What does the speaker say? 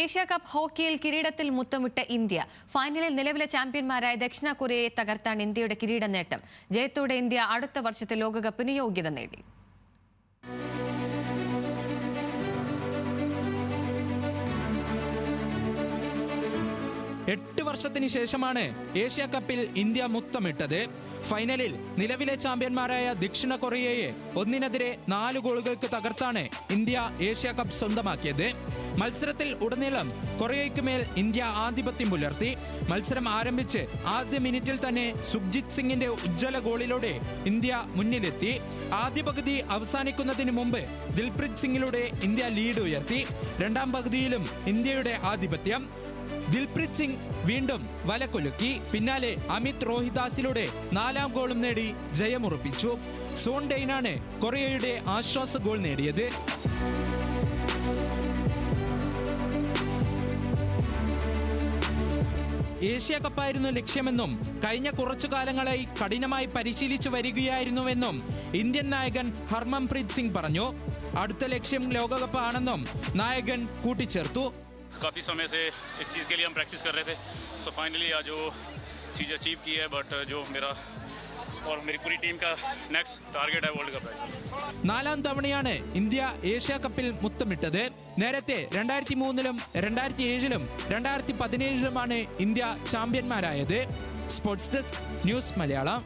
Asia cup ഹോക്കിയിൽ കിരീടത്തിൽ മുത്തമിട്ട India. ഫൈനലിൽ നിലവിലെ ചാമ്പ്യന്മാരായ ദക്ഷിണ കൊറിയയെ തകർത്താണ് ഇന്ത്യയുടെ കിരീട നേട്ടം. ജയത്തോടെ ഇന്ത്യ അടുത്ത വർഷത്തെ ലോകകപ്പിന് യോഗ്യത നേടി. എട്ട് വർഷത്തിന് ശേഷമാണ് ഏഷ്യ കപ്പിൽ ഇന്ത്യ മുത്തമിട്ടത്. ഫൈനലിൽ നിലവിലെ ചാമ്പ്യന്മാരായ ദക്ഷിണ കൊറിയയെ 1-4 ഗോളുകൾക്ക് തകർത്താണ് ഇന്ത്യ ഏഷ്യ കപ്പ് സ്വന്തമാക്കിയത്. മത്സരത്തിൽ ഉടനീളം കൊറിയയ്ക്ക് മേൽ ഇന്ത്യ ആധിപത്യം പുലർത്തി. മത്സരം ആരംഭിച്ച് ആദ്യ മിനിറ്റിൽ തന്നെ സുഖ്ജിത് സിംഗിന്റെ ഉജ്ജ്വല ഗോളിലൂടെ ഇന്ത്യ മുന്നിലെത്തി. ആദ്യ പകുതി അവസാനിക്കുന്നതിന് മുമ്പ് ദിൽപ്രീത് സിംഗിലൂടെ ഇന്ത്യ ലീഡ് ഉയർത്തി. രണ്ടാം പകുതിയിലും ഇന്ത്യയുടെ ആധിപത്യം. ദിൽപ്രീത് സിംഗ് വീണ്ടും വലകൊലുക്കി. പിന്നാലെ അമിത് റോഹിദാസിലൂടെ 4ാം ഗോളും നേടി ജയമുറപ്പിച്ചു. സോൺ ഡെയ്നാണ് കൊറിയയുടെ ആശ്വാസ ഗോൾ നേടിയത്. ഏഷ്യ കപ്പായിരുന്നു ലക്ഷ്യമെന്നും കഴിഞ്ഞ കുറച്ചു കാലങ്ങളായി കഠിനമായി പരിശീലിച്ചു വരികയായിരുന്നുവെന്നും ഇന്ത്യൻ നായകൻ ഹർമൻപ്രീത് സിംഗ് പറഞ്ഞു. അടുത്ത ലക്ഷ്യം ലോകകപ്പ് ആണെന്നും നായകൻ കൂട്ടിച്ചേർത്തു. काफ़ी समय से इस चीज़ के लिए हम प्रैक्टिस कर रहे थे. सो फाइनली आज जो चीज़ अचीव की है, बट जो मेरा और मेरी पूरी टीम का नेक्स्ट टारगेट है वर्ल्ड कप है. 4ാം തവണയാണ് ഇന്ത്യ ഏഷ്യ കപ്പിൽ മുത്തമിട്ടത്. നേരത്തെ 2003-ലും 2007-ലും 2017-ലുമാണ് ഇന്ത്യ ചാമ്പ്യന്മാരായത്. Sports desk, news Malayalam.